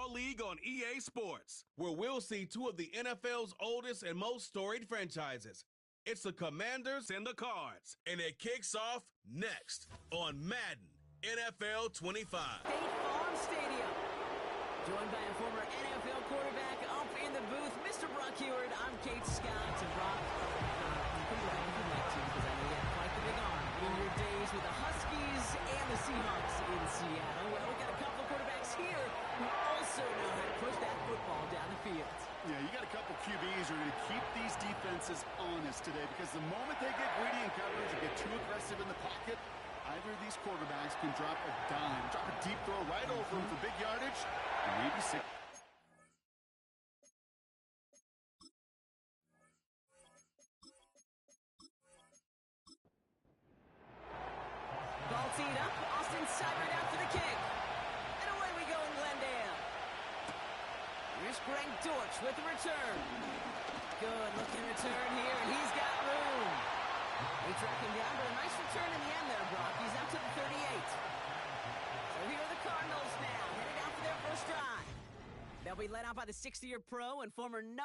Football League on EA Sports, where we'll see two of the NFL's oldest and most storied franchises. It's the Commanders and the Cards, and it kicks off next on Madden NFL 25. State Farm Stadium. Joined by a former NFL quarterback up in the booth, Mr. Brock Heward. I'm Kate Scott. And Brock, you can brag if you'd like to, because I know you had quite the big arm in your days with the Huskies and the Seahawks in Seattle. Well, we've got a couple quarterbacks here who also know how to push that football down the field. Yeah, you got a couple QBs who are going to keep these defenses honest today, because the moment they get greedy in coverage or get too aggressive in the pocket, either of these quarterbacks can drop a dime, drop a deep throw right over them for big yardage, and maybe six. Ball teed up. Austin Seibert out for the kick. And away we go in Glendale. Here's Greg Dortch with the return. Good looking return here, and he's got room. They track him down, but a nice return in the end there, Brock. He's out to the 38. So here are the Cardinals now, headed out for their first drive. They'll be led out by the 60-year pro and former #1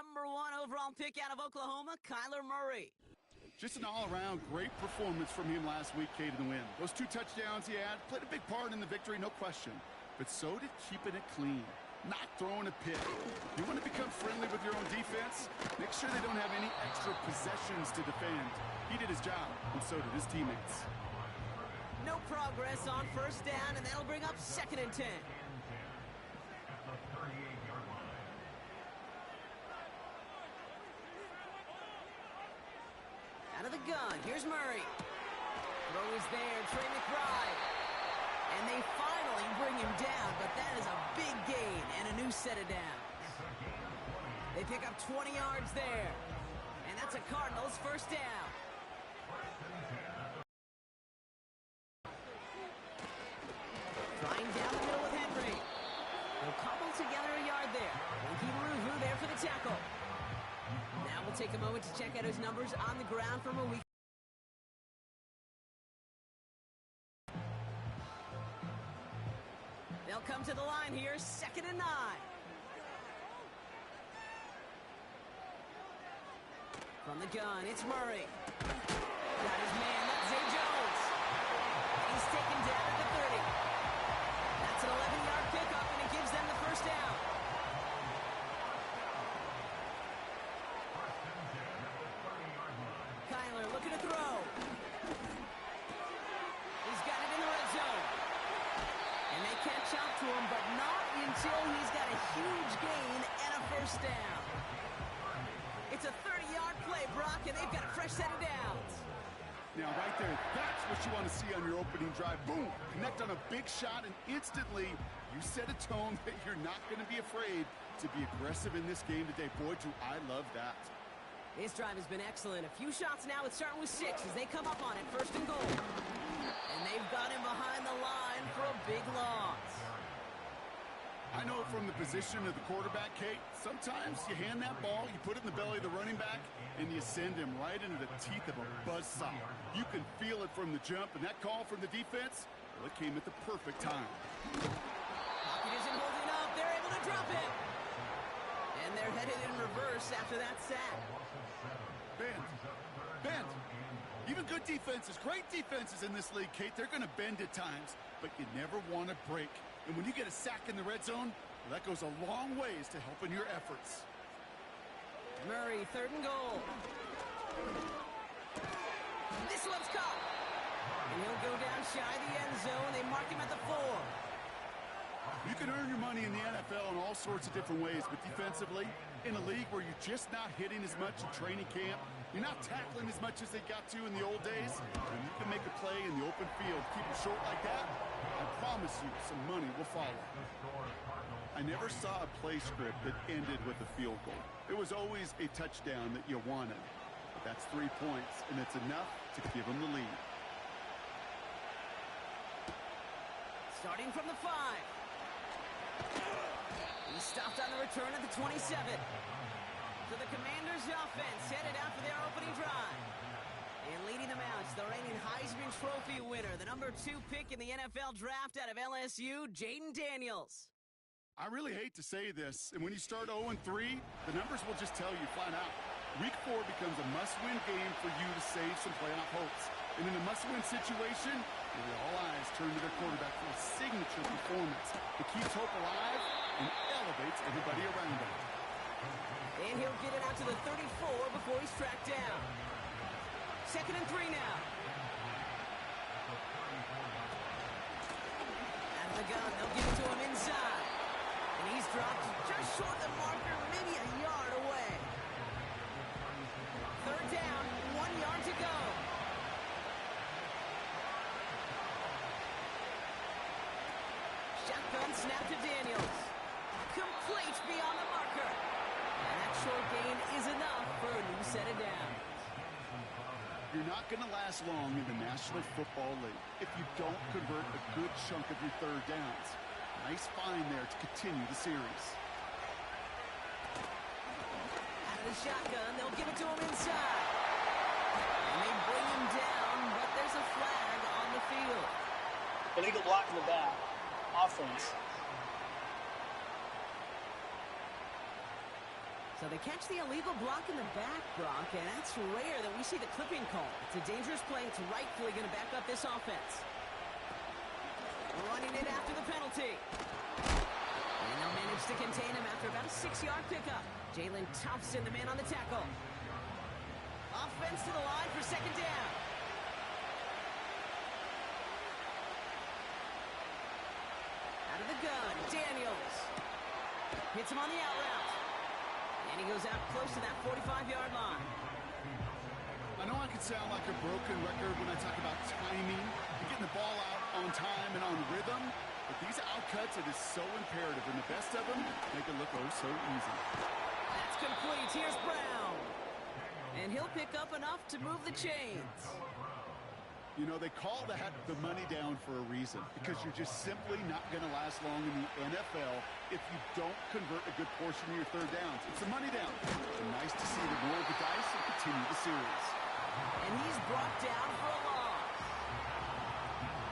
overall pick out of Oklahoma, Kyler Murray. Just an all-around great performance from him last week, Kate, in the win. Those 2 touchdowns he had played a big part in the victory, no question. But so did keeping it clean, not throwing a pick. You want to become friendly with your own defense? Make sure they don't have any extra possessions to defend. He did his job, and so did his teammates. No progress on first down, and that'll bring up 2nd and 10. Out of the gun, here's Murray. Throw is there, Trey McBride. And they finally bring him down, but that is a big gain and a new set of downs. They pick up 20 yards there. And that's a Cardinals first down. Trying down the middle with Henry. They'll cobble together a yard there. Winky Maruvu there for the tackle. Now we'll take a moment to check out his numbers on the ground from a week. They'll come to the line here, 2nd and 9. From the gun, it's Murray. Got his man, that's Zay Jones. He's taken down at the 30. That's an 11-yard pickup, and it gives them the first down. Kyler looking to throw. He's got it in the red zone. And they catch up to him, but not until he's got a huge gain and a first down. It's a 30-yard play, Brock, and they've got a fresh set of downs. Now, right there, that's what you want to see on your opening drive. Boom! Connect on a big shot, and instantly you set a tone that you're not going to be afraid to be aggressive in this game today. Boy, do I love that. This drive has been excellent. A few shots now. It's starting with 6 as they come up on it, 1st and goal. And they've got him behind the line for a big loss. I know from the position of the quarterback, Kate, sometimes you hand that ball, you put it in the belly of the running back, and you send him right into the teeth of a buzzsaw. You can feel it from the jump, and that call from the defense, well, it came at the perfect time. Pocket isn't holding up. They're able to drop it. And they're headed in reverse after that sack. Bend. Even good defenses, great defenses in this league, Kate, they're going to bend at times, but you never want to break. And when you get a sack in the red zone, well, that goes a long ways to helping your efforts. Murray, 3rd and goal. This one's caught. And he'll go down shy of the end zone. They mark him at the 4. You can earn your money in the NFL in all sorts of different ways, but defensively, in a league where you're just not hitting as much in training camp, you're not tackling as much as they got to in the old days, when you can make a play in the open field, keep it short like that, I promise you some money will follow. I never saw a play script that ended with a field goal. It was always a touchdown that you wanted. But that's 3 points, and it's enough to give them the lead. Starting from the 5. He's stopped on the return at the 27. So the Commanders' offense headed out for their opening drive. And leading them out is the reigning Heisman Trophy winner, the #2 pick in the NFL draft out of LSU, Jaden Daniels. I really hate to say this, and when you start 0-3, the numbers will just tell you flat out. Week 4 becomes a must-win game for you to save some playoff hopes. And in a must-win situation, really all eyes turn to their quarterback for a signature performance that keeps hope alive and elevates everybody around him. And he'll get it out to the 34 before he's tracked down. 2nd and 3 now. Out of the gun, they'll give it to him inside. And he's dropped just short of the marker, maybe a yard away. 3rd down, 1 yard to go. Shotgun snap to Daniels. Complete beyond the marker. And that short gain is enough for a new set of downs. You're not going to last long in the National Football League if you don't convert a good chunk of your 3rd downs. Nice find there to continue the series. Out of the shotgun, they'll give it to him inside. And they bring him down, but there's a flag on the field. Illegal block in the back. Offense. So they catch the illegal block in the back, Brock, and that's rare that we see the clipping call. It's a dangerous play. It's rightfully going to back up this offense. Running it after the penalty. And they'll manage to contain him after about a 6-yard pickup. Jalen Thompson, the man on the tackle. Offense to the line for 2nd down. Out of the gun, Daniels. Hits him on the out route. And he goes out close to that 45-yard line. I know I can sound like a broken record when I talk about timing and getting the ball out on time and on rhythm, but these outcuts, it is so imperative, and the best of them make it look oh so easy. That's complete. Here's Brown. And he'll pick up enough to move the chains. You know, they call that the money down for a reason, because you're just simply not going to last long in the NFL if you don't convert a good portion of your 3rd downs. It's a money down. So nice to see the roll of the dice and continue the series. And he's brought down for a loss.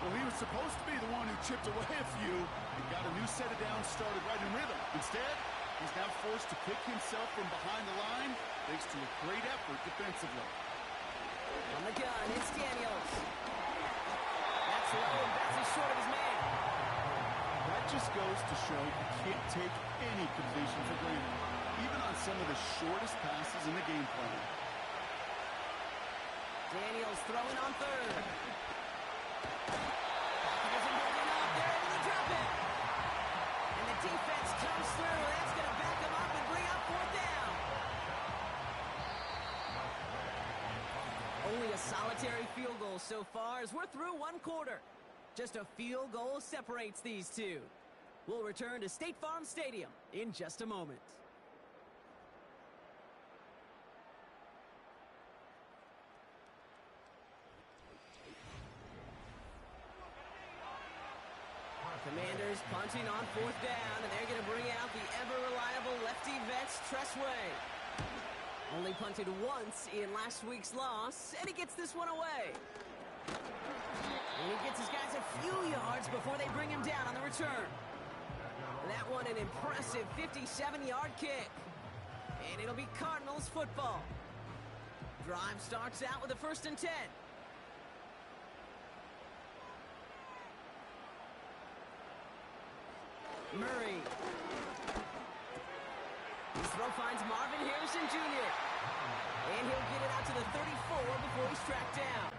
Well, he was supposed to be the one who chipped away a few and got a new set of downs started right in rhythm. Instead, he's now forced to pick himself from behind the line thanks to a great effort defensively. On the gun, it's Daniels. That's low and bounces short of his man. That just goes to show you can't take any completion for granted, even on some of the shortest passes in the game plan. Daniels throwing on 3rd. He doesn't hold enough. They're able to drop it. And the defense comes through. That's going to back him up and bring up 4th down. Only a solitary field goal so far as we're through 1 quarter. Just a field goal separates these two. We'll return to State Farm Stadium in just a moment. Commanders punting on 4th down, and they're going to bring out the ever-reliable lefty vets, Tressway. Only punted once in last week's loss, and he gets this one away. And he gets his guys a few yards before they bring him down on the return. That one an impressive 57-yard kick. And it'll be Cardinals football. Drive starts out with a 1st and 10. Murray. His throw finds Marvin Harrison Jr. And he'll get it out to the 34 before he's tracked down.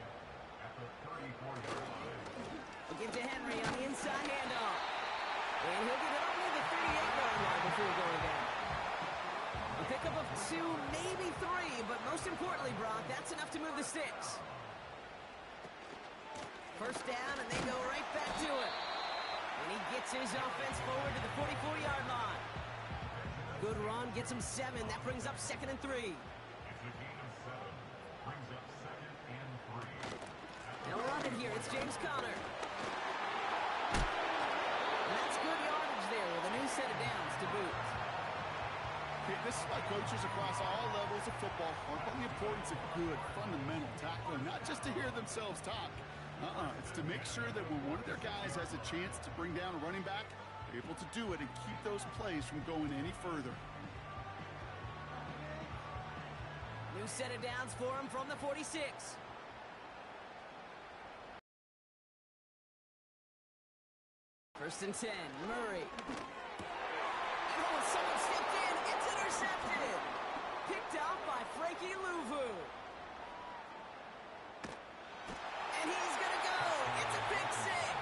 He'll give to Henry on the inside handoff. And he'll get it over the 38-yard line before going down. A pickup of 2, maybe 3, but most importantly, Brock, that's enough to move the sticks. 1st down, and they go right back to it. And he gets his offense forward to the 44-yard line. Good run, gets him 7. That brings up 2nd and 3. They'll run it here. It's James Conner. And that's good yardage there with a new set of downs to boot. Okay, this is why coaches across all levels of football harp on the importance of good, fundamental tackling, not just to hear themselves talk. It's to make sure that when one of their guys has a chance to bring down a running back, able to do it and keep those plays from going any further. New set of downs for him from the 46. First and 10, Murray. Oh, someone stepped in. It's intercepted. Picked up by Frankie Louvu. And he's going to go. It's a pick six.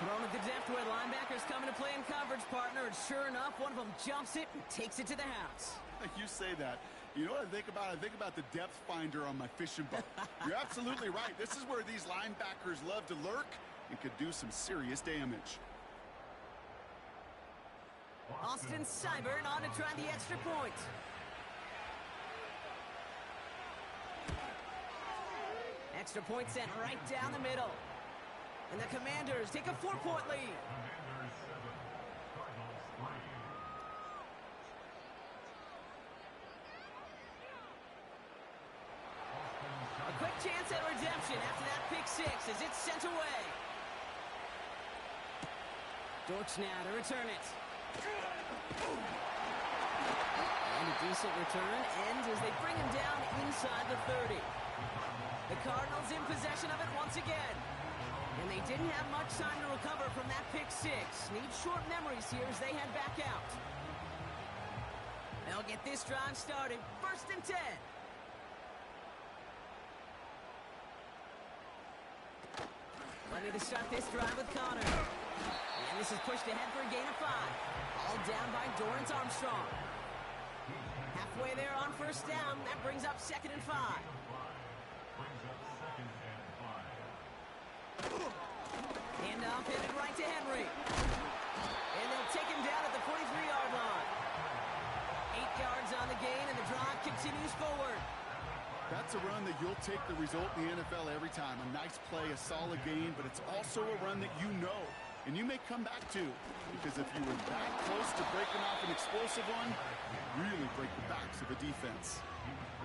Thrown at the depth where linebackers coming to play in coverage, partner. And sure enough, one of them jumps it and takes it to the house. You say that. You know what I think about? I think about the depth finder on my fishing boat. You're absolutely right. This is where these linebackers love to lurk and could do some serious damage. Austin Seibert on to try the extra point. Extra point sent right down the middle. And the Commanders take a 4-point lead. A quick chance at redemption after that pick six as it's sent away. Dortch now to return it. And a decent return ends as they bring him down inside the 30. The Cardinals in possession of it once again. And they didn't have much time to recover from that pick six. Need short memories here as they head back out. They'll get this drive started. First and 10. Ready to start this drive with Connor. And this is pushed ahead for a gain of 5. All down by Dorrance Armstrong. Halfway there on first down. That brings up 2nd and 5. Handoff headed right to Henry. And they'll take him down at the 43-yard line. 8 yards on the gain, and the drive continues forward. That's a run that you'll take the result in the NFL every time. A nice play, a solid gain, but it's also a run that you know, and you may come back to. Because if you were that close to breaking off an explosive one, you really break the backs of a defense.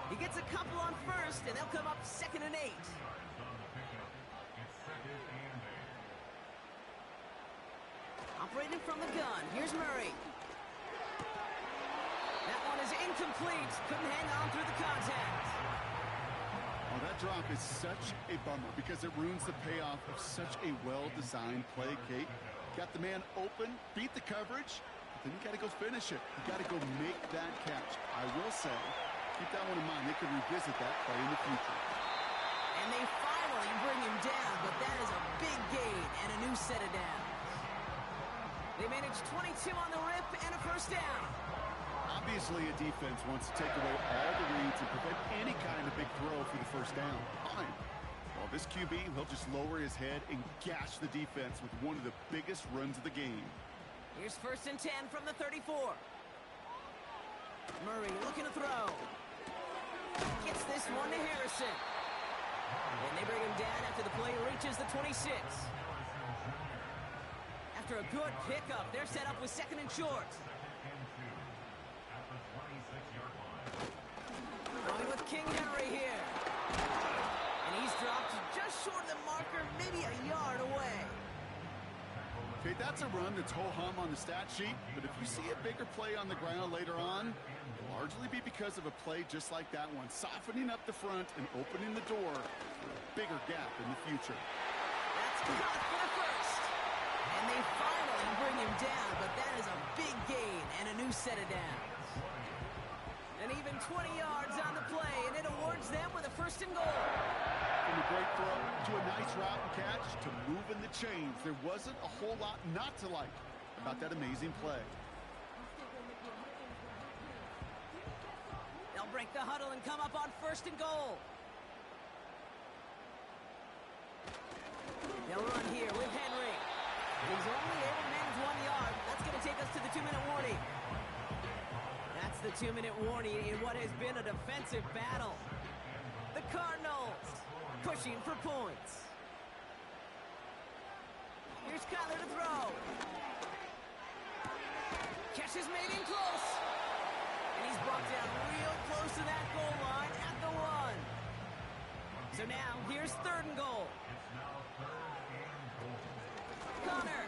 He gets a couple on first, and they'll come up 2nd and 8. Operating from the gun, here's Murray. That one is incomplete. Couldn't hang on through the contact. Oh, that drop is such a bummer because it ruins the payoff of such a well-designed play, Kate. Got the man open, beat the coverage, but then you got to go finish it. You got to go make that catch. I will say, keep that one in mind. They could revisit that play in the future. And they finally bring him down, but that is a big gain and a new set of downs. They managed 22 on the rip and a first down. Obviously, a defense wants to take away all the reads and prevent any kind of big throw for the first down. Fine. Well, this QB, he'll just lower his head and gash the defense with one of the biggest runs of the game. Here's 1st and 10 from the 34. Murray looking to throw. Gets this one to Harrison. And they bring him down after the play reaches the 26. After a good pickup, they're set up with 2nd and short. Going with King Henry here. And he's dropped just short of the marker, maybe a yard away. Okay, that's a run that's ho-hum on the stat sheet, but if you see a bigger play on the ground later on, it'll largely be because of a play just like that one, softening up the front and opening the door for a bigger gap in the future. That's caught for the first. And they finally bring him down, but that is a big gain and a new set of downs. And even 20 yards on the play, and it awards them with a 1st and goal. From a great throw to a nice route and catch to moving the chains, there wasn't a whole lot not to like about that amazing play. They'll break the huddle and come up on 1st and goal. They'll run here with Henry. He's only able to manage 1 yard. That's going to take us to the 2-minute warning. That's the 2-minute warning in what has been a defensive battle. The Cardinals pushing for points. Here's Kyler to throw. Catch is made in close. And he's brought down real close to that goal line at the 1. So now, here's 3rd and goal. Connor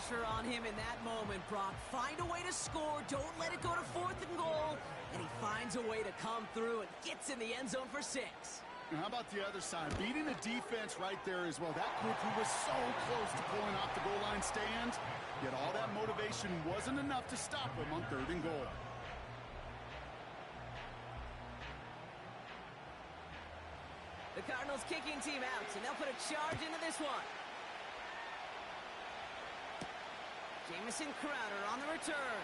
pressure on him in that moment, Brock. Find a way to score. Don't let it go to 4th and goal. And he finds a way to come through and gets in the end zone for 6. And how about the other side? Beating the defense right there as well. That group who was so close to pulling off the goal line stand, yet all that motivation wasn't enough to stop him on 3rd and goal. The Cardinals kicking team out, and they'll put a charge into this one. Jamison Crowder on the return.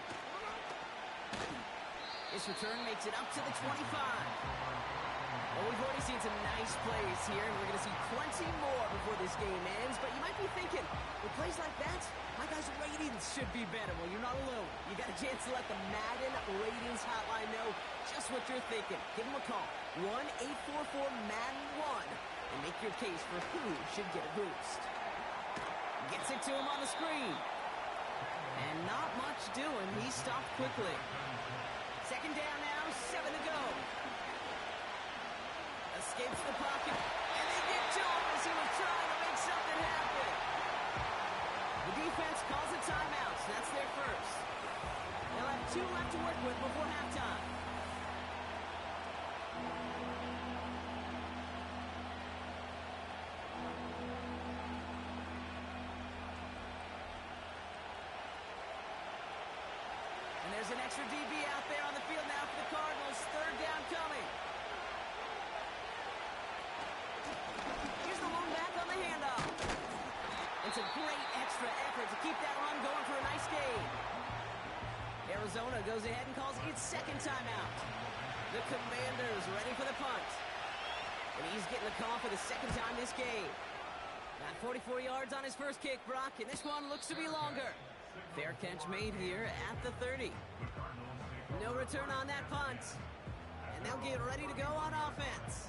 This return makes it up to the 25. Well, we've already seen some nice plays here, and we're going to see plenty more before this game ends. But you might be thinking, with plays like that, my guys' ratings should be better. Well, you're not alone. You got a chance to let the Madden Ratings Hotline know just what you're thinking. Give them a call, 1-844-MADDEN-1, and make your case for who should get a boost. Gets it to him on the screen. And not much doing. He stopped quickly. 2nd down now, 7 to go. Escapes the pocket, and they get to him as he was trying to make something happen. The defense calls a timeout, so that's their first. They'll have 2 left to work with before halftime. And there's an extra DB out there on the field now for the Cardinals. 3rd down coming. Here's the lone back on the handoff. It's a great extra effort to keep that run going for a nice gain. Arizona goes ahead and calls its 2nd timeout. The Commanders ready for the punt. And he's getting the call for the 2nd time this game. Got 44 yards on his first kick, Brock, and this one looks to be longer. Fair catch made here at the 30. No return on that punt. And they'll get ready to go on offense.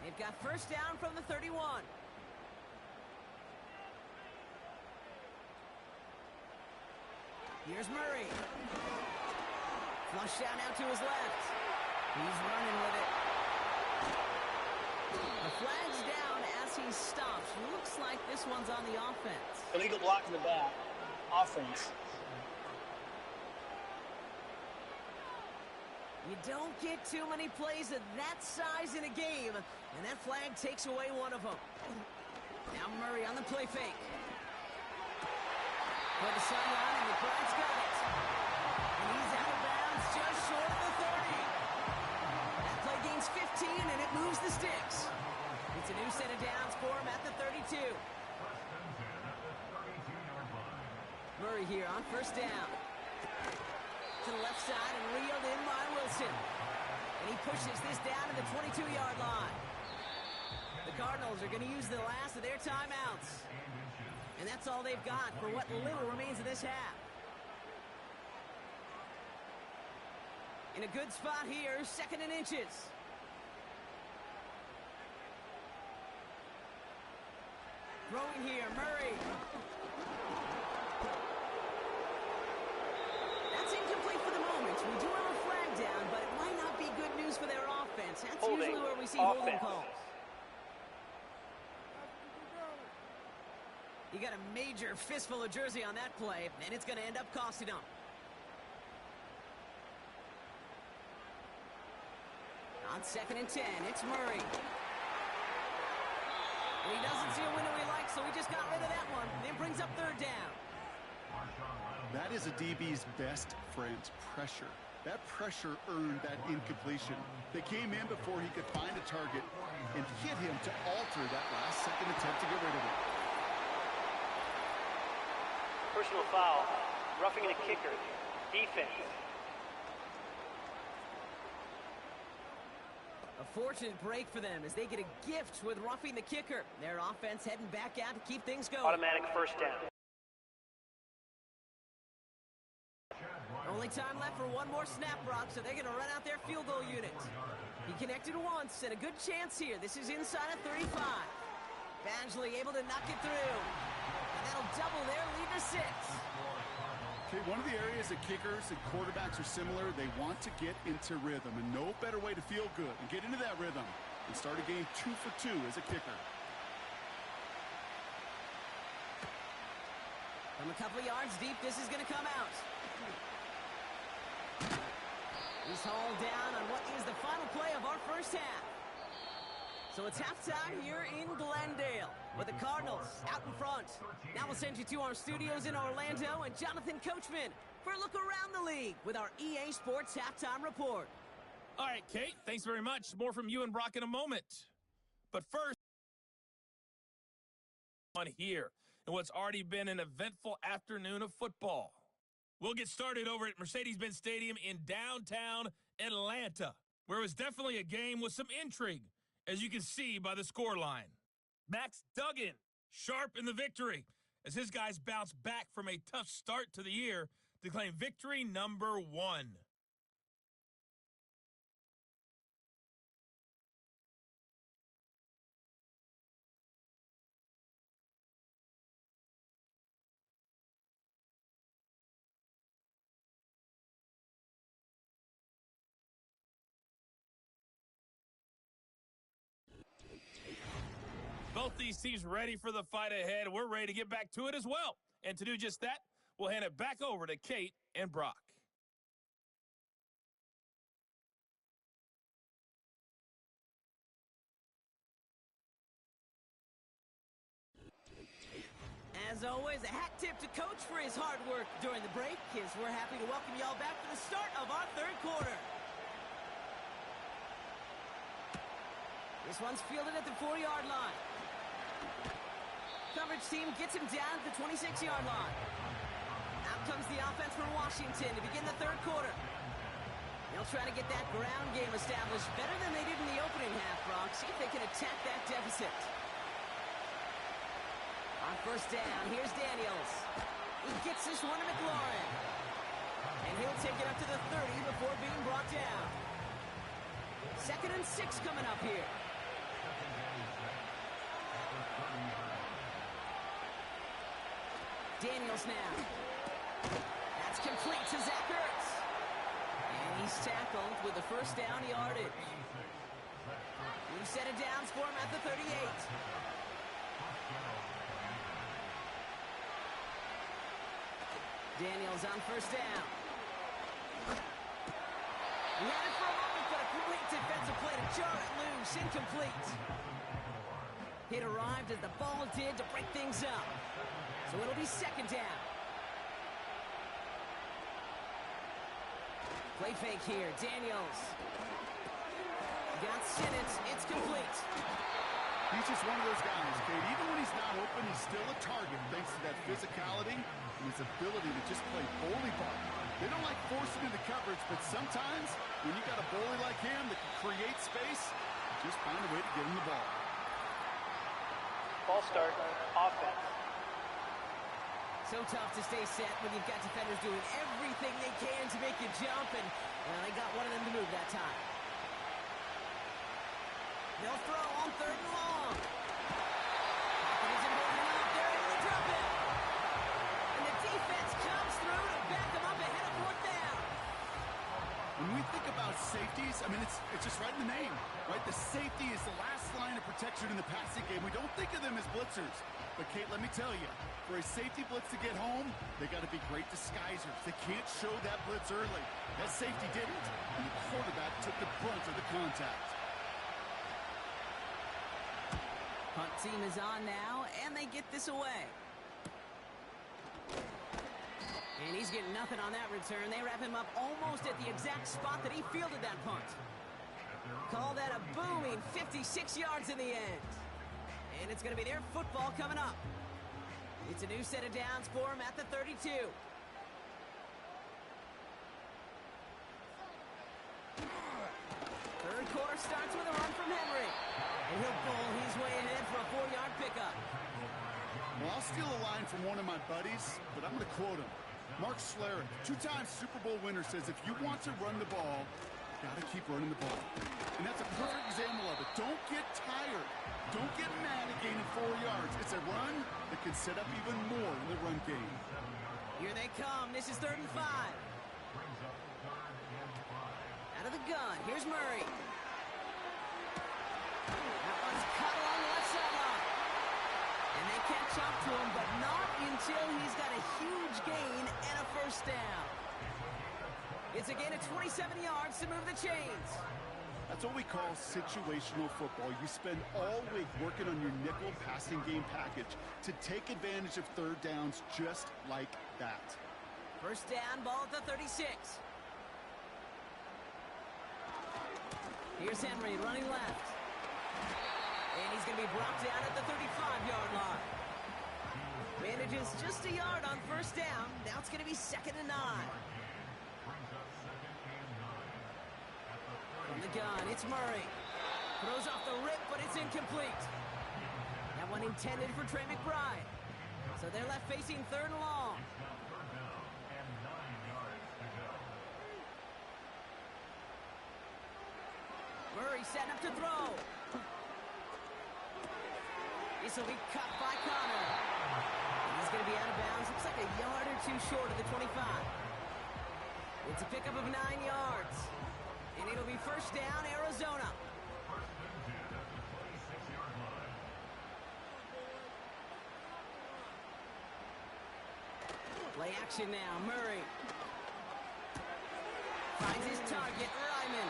They've got 1st down from the 31. Here's Murray. Flush down out to his left. He's running with it. The flag's down as he stops. Looks like this one's on the offense. Illegal block in the back. Offense. You don't get too many plays of that size in a game, and that flag takes away one of them. Now Murray on the play fake. For the sideline, and the crowd's got it. And he's out of bounds just short of the 30. That play gains 15, and it moves the sticks. It's a new set of downs for him at the 32. Murray here on 1st down. To the left side and reeled in by Wilson. And he pushes this down to the 22-yard line. The Cardinals are going to use the last of their timeouts. And that's all they've got for what little remains of this half. In a good spot here, 2nd and inches. Throwing here, Murray. That's incomplete for the moment. We do have a flag down, but it might not be good news for their offense. That's usually where we see holding calls. You got a major fistful of jersey on that play, and it's going to end up costing them. On 2nd and 10, it's Murray. And he doesn't see a window he likes, so he just got rid of that one. Then brings up 3rd down. That is a DB's best friend, pressure. That pressure earned that incompletion. They came in before he could find a target and hit him to alter that last-second attempt to get rid of it. Personal foul, roughing the kicker, defense. A fortunate break for them as they get a gift with roughing the kicker. Their offense heading back out to keep things going. Automatic 1st down. Only time left for one more snap, Brock, so they're going to run out their field goal unit. He connected once, and a good chance here. This is inside of 35. Badgley able to knock it through. And that'll double their lead to 6. Okay, one of the areas that kickers and quarterbacks are similar, they want to get into rhythm, and no better way to feel good and get into that rhythm and start a game 2 for 2 as a kicker. From a couple of yards deep, this is going to come out. He's hauled down on what is the final play of our first half. So it's halftime here in Glendale with the Cardinals out in front. Now we'll send you to our studios in Orlando and Jonathan Coachman for a look around the league with our EA Sports Halftime Report. All right, Kate, thanks very much. More from you and Brock in a moment. But first, on here in what's already been an eventful afternoon of football. We'll get started over at Mercedes-Benz Stadium in downtown Atlanta, where it was definitely a game with some intrigue, as you can see by the scoreline. Max Duggan, sharp in the victory, as his guys bounce back from a tough start to the year to claim victory number 1. Both these teams ready for the fight ahead. We're ready to get back to it as well. And to do just that, we'll hand it back over to Kate and Brock. As always, a hat tip to Coach for his hard work during the break, as we're happy to welcome y'all back for the start of our third quarter. This one's fielded at the 4-yard line. Coverage team gets him down at the 26-yard line. Out comes the offense for Washington to begin the third quarter. They'll try to get that ground game established better than they did in the opening half, Brock. See if they can attack that deficit. On first down, here's Daniels. He gets this one to McLaurin. And he'll take it up to the 30 before being brought down. 2nd and 6 coming up here. Daniels now. That's complete to Zach Ertz. And he's tackled with the first down yardage. New set of downs for him at the 38. Daniels on first down. He had it for a moment, but a complete defensive play to jar it loose. Incomplete. Hit arrived as the ball did to break things up. So it'll be 2nd down. Play fake here. Daniels. Got Sinnott. It's complete. He's just one of those guys, Kate. Even when he's not open, he's still a target thanks to that physicality and his ability to just play bully ball. They don't like forcing into coverage, but sometimes when you got a bully like him that can create space, just find a way to get him the ball. Ball start, offense. So tough to stay set when you've got defenders doing everything they can to make you jump, and well, they got one of them to move that time. They'll throw on 3rd and long. Packers are moving up there, and they drop it. And the defense comes through to back them up ahead of 4th down. When we think about safeties, I mean, it's just right in the name, right? The safety is the last line of protection in the passing game. We don't think of them as blitzers. But, Kate, let me tell you, for a safety blitz to get home, they got to be great disguisers. They can't show that blitz early. That safety didn't, and the quarterback took the brunt of the contact. Punt team is on now, and they get this away. And he's getting nothing on that return. They wrap him up almost at the exact spot that he fielded that punt. Call that a booming 56 yards in the end. And it's going to be their football coming up. It's a new set of downs for him at the 32. Third quarter starts with a run from Henry. And he'll bowl his way ahead for a 4-yard pickup. Well, I'll steal a line from one of my buddies, but I'm going to quote him. Mark Schlereth, 2-time Super Bowl winner, says if you want to run the ball, you got to keep running the ball. And that's a perfect example of it. Don't get tired. Don't get mad at gaining 4 yards. It's a run that can set up even more in the run game. Here they come. This is 3rd and 5. Out of the gun. Here's Murray. That one's cut along the left sideline. And they catch catch up to him, but not until he's got a huge gain and a first down. It's a gain of 27 yards to move the chains. That's what we call situational football. You spend all week working on your nickel passing game package to take advantage of third downs just like that. First down, ball at the 36. Here's Henry running left. And he's going to be brought down at the 35-yard line. Manages just a yard on first down. Now it's going to be 2nd and 9. From the gun, it's Murray. Throws off the rip, but it's incomplete. That one intended for Trey McBride. So they're left facing 3rd and long. Murray setting up to throw. This will be cut by Connor. And he's going to be out of bounds. Looks like a yard or two short of the 25. It's a pickup of 9 yards. And it'll be first down, Arizona. Play action now, Murray. Finds his target, Ryman.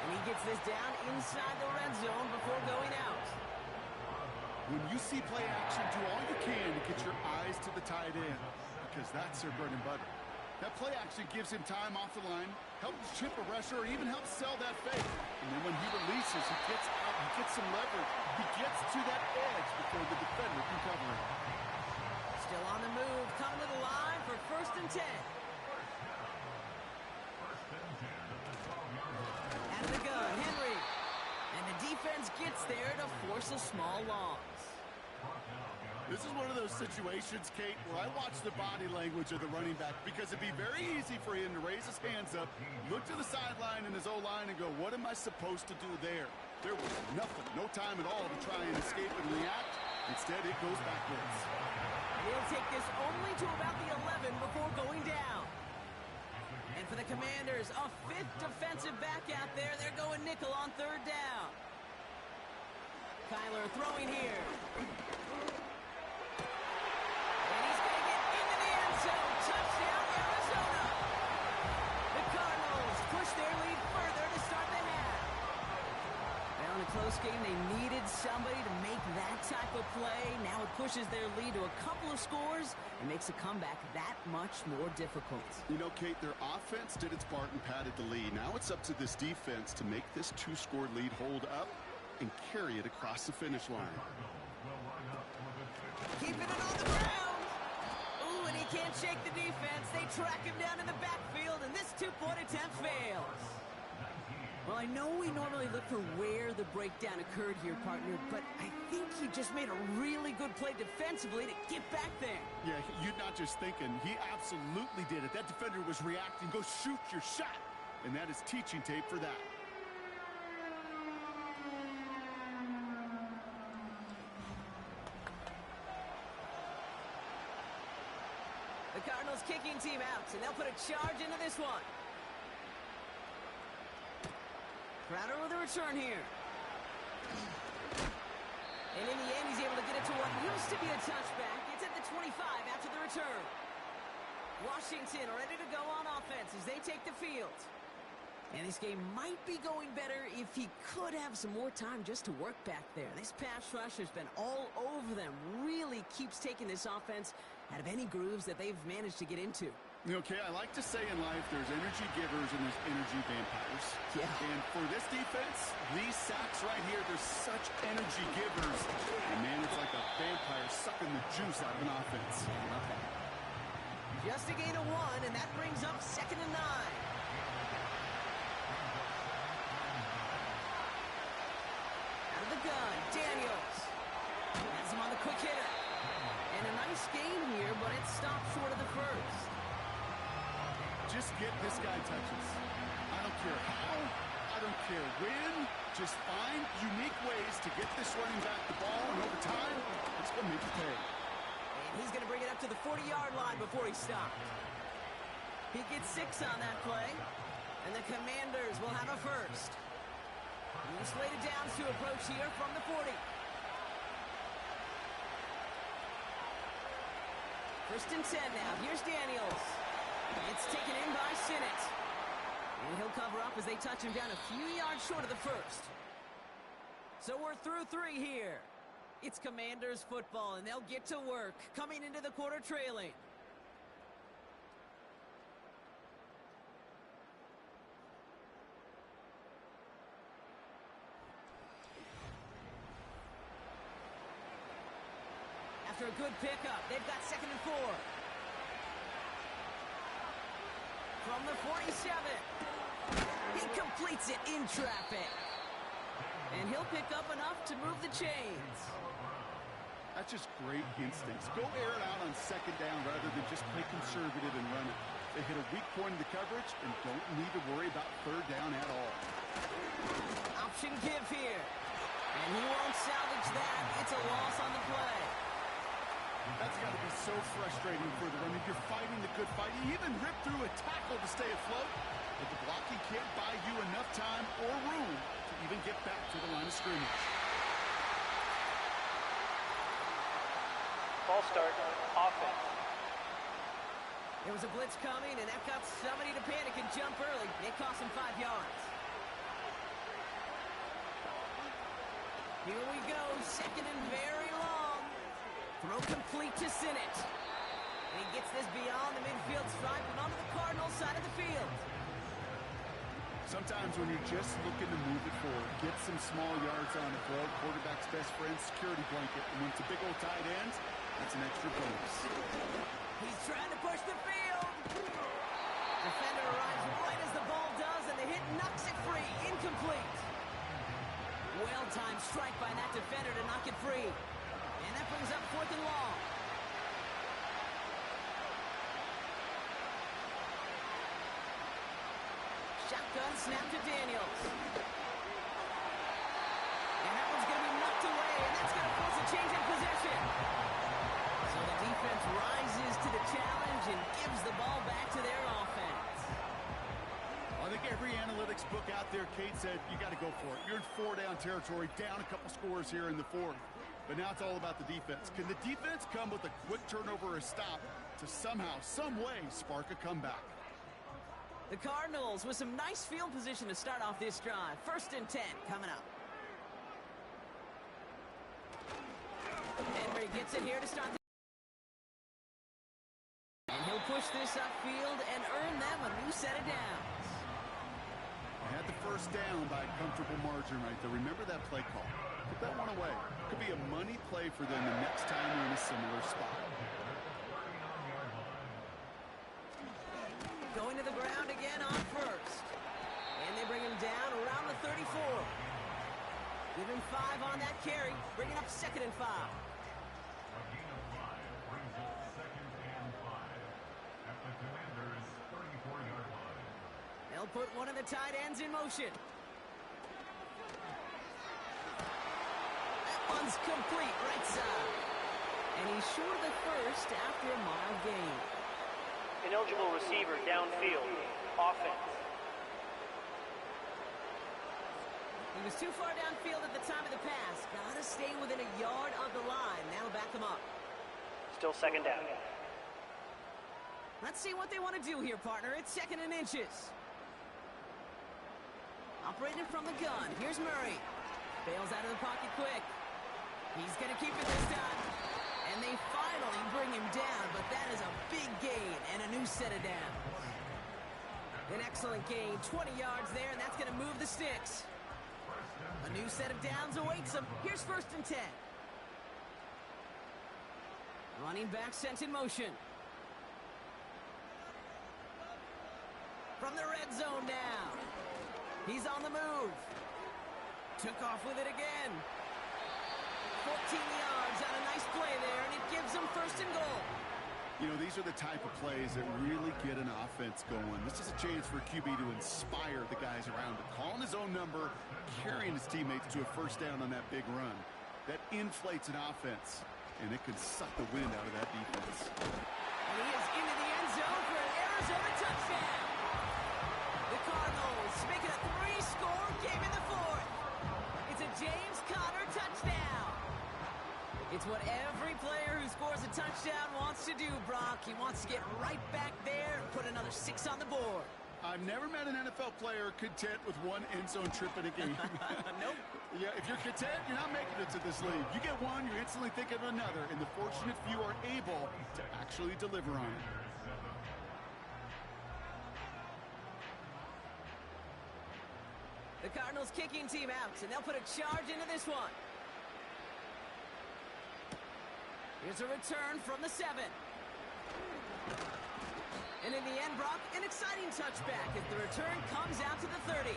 And he gets this down inside the red zone before going out. When you see play action, do all you can to get your eyes to the tight end, because that's their bread and butter. That play action gives him time off the line, helps chip a rusher, or even helps sell that fake. And then when he releases, he gets out, he gets some leverage. He gets to that edge before the defender can cover him. Still on the move, coming to the line for 1st and 10. Out of the gun, Henry. And the defense gets there to force a small loss. This is one of those situations, Kate, where I watch the body language of the running back, because it'd be very easy for him to raise his hands up, look to the sideline in his O-line and go, what am I supposed to do there? There was nothing, no time at all to try and escape and react. Instead, it goes backwards. He'll take this only to about the 11 before going down. And for the Commanders, a 5th defensive back out there. They're going nickel on 3rd down. Kyler throwing here. And he's going to get into the end zone. Touchdown, Arizona. The Cardinals push their lead further to start the half. Now in a close game, they needed somebody to make that type of play. Now it pushes their lead to a couple of scores and makes a comeback that much more difficult. You know, Kate, their offense did its part and padded the lead. Now it's up to this defense to make this 2-score lead hold up and carry it across the finish line. Keeping it on the ground. Ooh, and he can't shake the defense. They track him down in the backfield, and this 2-point attempt fails. Well, I know we normally look for where the breakdown occurred here, partner, but I think he just made a really good play defensively to get back there. Yeah, you're not just thinking. He absolutely did it. That defender was reacting. Go shoot your shot. And that is teaching tape for that. The Cardinals kicking team out, and they'll put a charge into this one. Crowder with a return here. And in the end, he's able to get it to what used to be a touchback. It's at the 25 after the return. Washington ready to go on offense as they take the field. And this game might be going better if he could have some more time just to work back there. This pass rush has been all over them. Really keeps taking this offense out of any grooves that they've managed to get into. Okay, I like to say in life there's energy givers and there's energy vampires. Yeah. And for this defense, these sacks right here, they're such energy givers. And man, it's like a vampire sucking the juice out of an offense. Okay. Just a gain of 1, and that brings up 2nd and 9. Out of the gun, Daniels. Has him on the quick hitter. And a nice gain here, but it stopped short of the first. Just get this guy touches. I don't care how, I don't care when. Just find unique ways to get this running back the ball, and over time, it's going to make you pay. And he's going to bring it up to the 40-yard line before he stopped. He gets 6 on that play, and the Commanders will have a first. He's slated downs to approach here from the 40. First and 10 now. Here's Daniels. It's taken in by Sinnott. And he'll cover up as they touch him down a few yards short of the first. So we're through 3 here. It's Commanders football, and they'll get to work, coming into the quarter trailing. After a good pickup, they've got 2nd and 4. From the 47. He completes it in traffic. And he'll pick up enough to move the chains. That's just great instincts. Go air it out on 2nd down rather than just play conservative and run it. They hit a weak point in the coverage and don't need to worry about 3rd down at all. Option give here. And he won't salvage that. It's a loss on the play. That's got to be so frustrating for them. I mean, you're fighting the good fight. You even rip through a tackle to stay afloat, but the blocking can't buy you enough time or room to even get back to the line of scrimmage. Ball start, offense. There was a blitz coming, and that got somebody to panic and jump early. It cost him 5 yards. Here we go, 2nd and very long. Throw complete to Sinnott. And he gets this beyond the midfield stripe and onto the Cardinals side of the field. Sometimes when you're just looking to move it forward, get some small yards on the throw, quarterback's best friend, security blanket. And when it's a big old tight end, that's an extra bonus. He's trying to push the field. Defender arrives right as the ball does, and the hit knocks it free. Incomplete. Well-timed strike by that defender to knock it free. And that brings up 4th and long. Shotgun snap to Daniels. And that one's going to be knocked away, and that's going to force a change in possession. So the defense rises to the challenge and gives the ball back to their offense. I think every analytics book out there, Kate said, you got to go for it. You're in 4-down territory, down a couple scores here in the 4th. But now it's all about the defense. Can the defense come with a quick turnover or a stop to somehow, some way, spark a comeback? The Cardinals with some nice field position to start off this drive. 1st and 10 coming up. Henry gets it here to start the... And he'll push this upfield and earn them a new set of downs. They had the 1st down by a comfortable margin right there. Remember that play call. Put that one away. Could be a money play for them the next time they're in a similar spot. Going to the ground again on 1st. And they bring him down around the 34. Give him 5 on that carry. Bringing up 2nd and 5. They'll put one of the tight ends in motion. That one's complete right side. And he's short of the first after a mile gain. Ineligible receiver downfield, offense. He was too far downfield at the time of the pass. Gotta stay within a yard of the line. That'll back him up. Still 2nd down. Let's see what they want to do here, partner. It's 2nd and inches. Operating from the gun. Here's Murray. Bails out of the pocket quick. He's going to keep it this time. And they finally bring him down, but that is a big gain and a new set of downs. An excellent gain, 20 yards there, and that's going to move the sticks. A new set of downs awaits him. Here's 1st and 10. Running back sent in motion. From the red zone now. He's on the move. Took off with it again. 14 yards on a nice play there, and it gives them 1st and goal. You know, these are the type of plays that really get an offense going. This is a chance for QB to inspire the guys around him. Calling his own number, carrying his teammates to a 1st down on that big run. That inflates an offense, and it can suck the wind out of that defense. And he is into the end zone for an Arizona touchdown. The Cardinals make it a 3-score game in the 4th. It's a James Conner touchdown. It's what every player who scores a the touchdown wants to do, Brock. He wants to get right back there and put another 6 on the board. I've never met an NFL player content with one end zone trip in a game. Nope. Yeah, if you're content, you're not making it to this league. You get one, you instantly think of another, and the fortunate few are able to actually deliver on it. The Cardinals kicking team out, and they'll put a charge into this one. Here's a return from the 7. And in the end, Brock, an exciting touchback as the return comes out to the 30.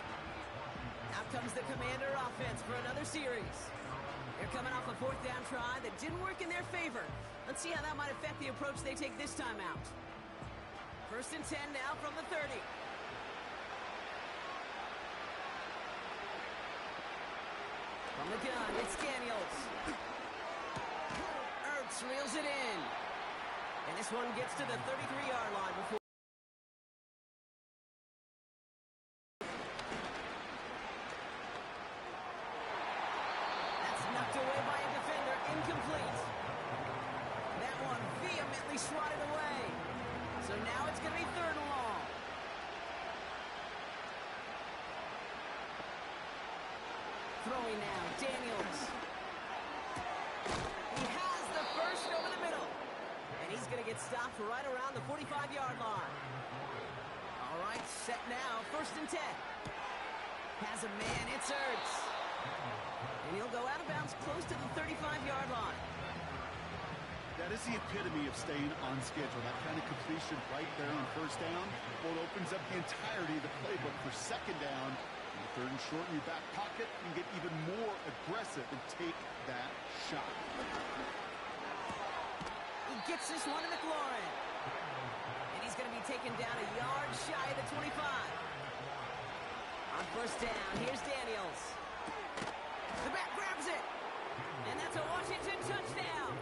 Out comes the Commander offense for another series. They're coming off a 4th down try that didn't work in their favor. Let's see how that might affect the approach they take this time out. 1st and 10 now from the 30. From the gun, it's Daniels. Ertz reels it in. And this one gets to the 33-yard line before. That's knocked away by a defender, incomplete. That one vehemently swatted away. So now it's going to be 3rd and long. Throwing now, Daniels. He has the first over the middle. And he's going to get stopped right around the 45-yard line. All right, set now, 1st and 10. Has a man, it's Ertz. And he'll go out of bounds close to the 35-yard line. That is the epitome of staying on schedule. That kind of completion right there on 1st down. Well, it opens up the entirety of the playbook for 2nd down. 3rd and short in your back pocket, you can get even more aggressive and take that shot. He gets this one to McLaurin. And he's going to be taken down a yard shy of the 25. On 1st down, here's Daniels. The back grabs it. And that's a Washington touchdown.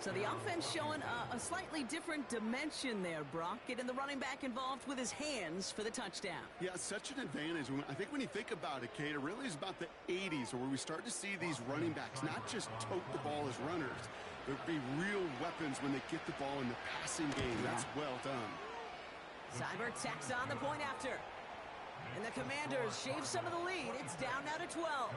So the offense showing a slightly different dimension there, Brock. Getting the running back involved with his hands for the touchdown. Yeah, such an advantage. I think when you think about it, Kate, it really is about the 80s where we start to see these running backs not just tote the ball as runners. There'd be real weapons when they get the ball in the passing game. That's well done. Cyber tacks on the point after. And the Commanders shave some of the lead. It's down now to 12.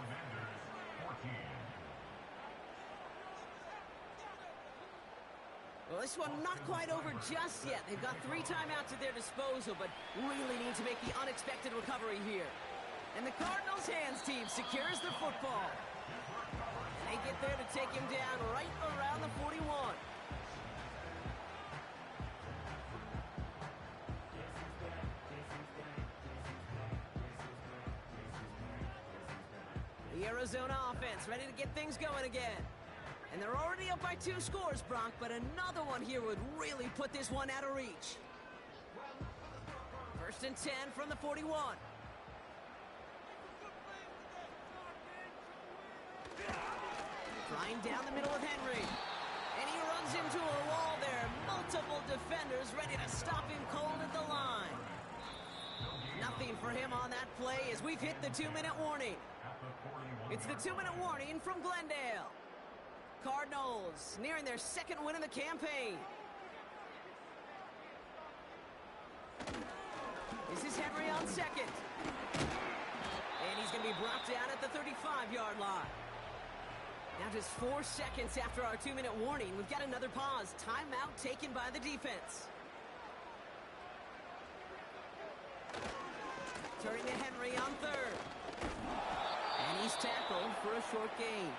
Well, this one not quite over just yet. They've got 3 timeouts at their disposal, but really need to make the unexpected recovery here. And the Cardinals' hands team secures the football. And they get there to take him down right around the 41. The Arizona offense ready to get things going again. And they're already up by 2 scores, Brock, but another one here would really put this one out of reach. 1st and 10 from the 41. Flying down the middle of Henry. And he runs into a wall there. Multiple defenders ready to stop him cold at the line. Nothing for him on that play as we've hit the 2-minute warning. It's the 2-minute warning from Glendale. Cardinals nearing their 2nd win of the campaign. This is Henry on 2nd. And he's going to be brought down at the 35-yard line. Now just 4 seconds after our 2-minute warning, we've got another pause. Timeout taken by the defense. Turning to Henry on 3rd. And he's tackled for a short gain.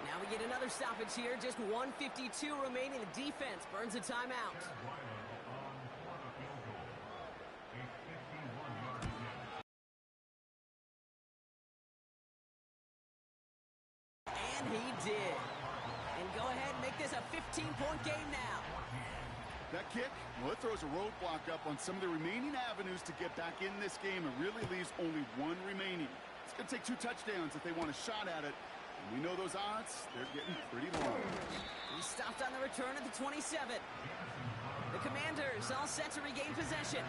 Now we get another stoppage here. Just 1:52 remaining. The defense burns a timeout. And he did. And go ahead and make this a 15-point game now. That kick, well, it throws a roadblock up on some of the remaining avenues to get back in this game. It really leaves only 1 remaining. It's going to take 2 touchdowns if they want a shot at it. And we know those odds, they're getting pretty long. He stopped on the return at the 27. The Commanders all set to regain possession.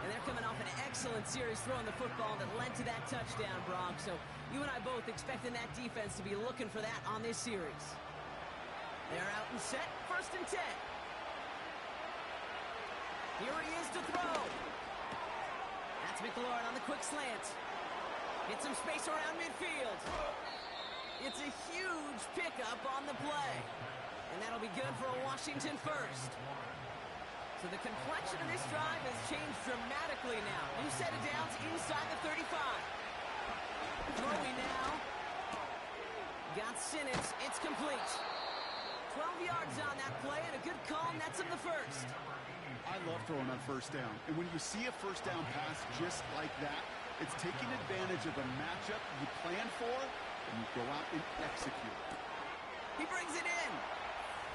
And they're coming off an excellent series throwing the football that led to that touchdown, Brock. So you and I both expecting that defense to be looking for that on this series. They're out and set, 1st and 10. Here he is to throw. That's McLaurin on the quick slant. Get some space around midfield. It's a huge pickup on the play. And that'll be good for a Washington first. So the complexion of this drive has changed dramatically now. New set of downs inside the 35. Throwing now. Got Sinnott. It's complete. 12 yards on that play and a good call nets him the first. I love throwing on 1st down. And when you see a 1st down pass just like that, it's taking advantage of a matchup you plan for, and you go out and execute. He brings it in.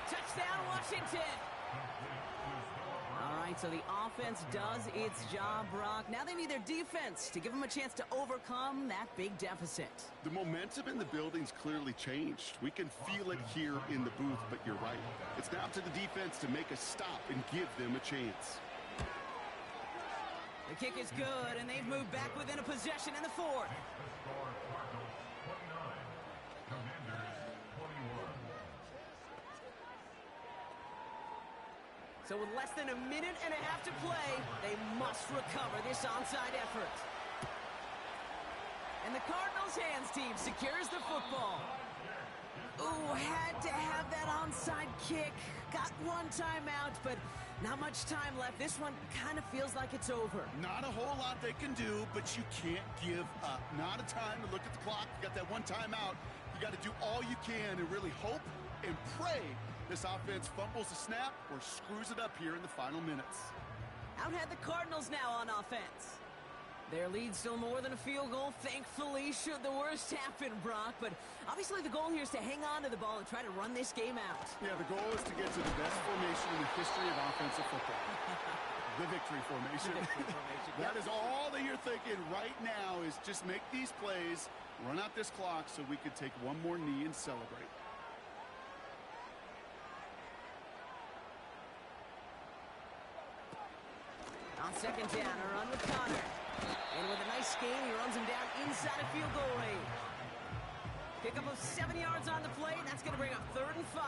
Touchdown, Washington. All right, so the offense does its job, Brock. Now they need their defense to give them a chance to overcome that big deficit. The momentum in the building's clearly changed. We can feel it here in the booth, but you're right. It's now up to the defense to make a stop and give them a chance. The kick is good, and they've moved back within a possession in the 4th. So with less than a minute and a half to play, they must recover this onside effort. And the Cardinals' hands team secures the football. Ooh, had to have that onside kick. Got one timeout, but not much time left. This one kind of feels like it's over. Not a whole lot they can do, but you can't give up. Not a time to look at the clock. You got that one timeout. You got to do all you can and really hope and pray this offense fumbles the snap or screws it up here in the final minutes. Out had the Cardinals now on offense. Their lead still more than a field goal, thankfully, should the worst happen, Brock. But obviously the goal here is to hang on to the ball and try to run this game out. Yeah, the goal is to get to the best formation in the history of offensive football. The victory formation. The victory formation. That is all that you're thinking right now is just make these plays, run out this clock so we can take one more knee and celebrate. On 2nd down, a run with Connor. And with a nice gain, he runs him down inside of field goal range. Pickup of 7 yards on the play, and that's going to bring up 3rd and 5.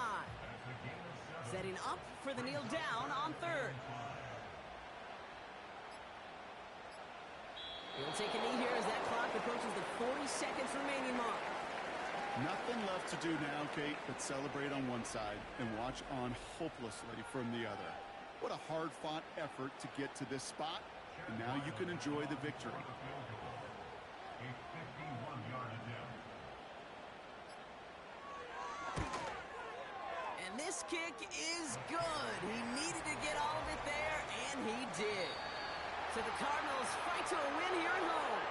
Setting up for the kneel down on 3rd. He'll take a knee here as that clock approaches the 40 seconds remaining mark. Nothing left to do now, Kate, but celebrate on one side and watch on hopelessly from the other. What a hard-fought effort to get to this spot, and now you can enjoy the victory. And this kick is good. He needed to get all of it there, and he did. So the Cardinals fight to a win here at home.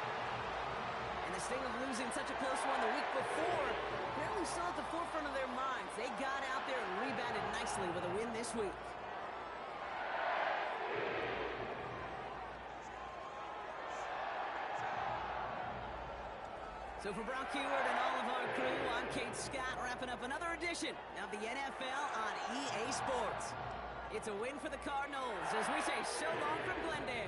And the sting of losing such a close one the week before, apparently still at the forefront of their minds. They got out there and rebounded nicely with a win this week. So for Brock Heward and all of our crew, I'm Kate Scott, wrapping up another edition of the NFL on EA Sports. It's a win for the Cardinals as we say so long from Glendale.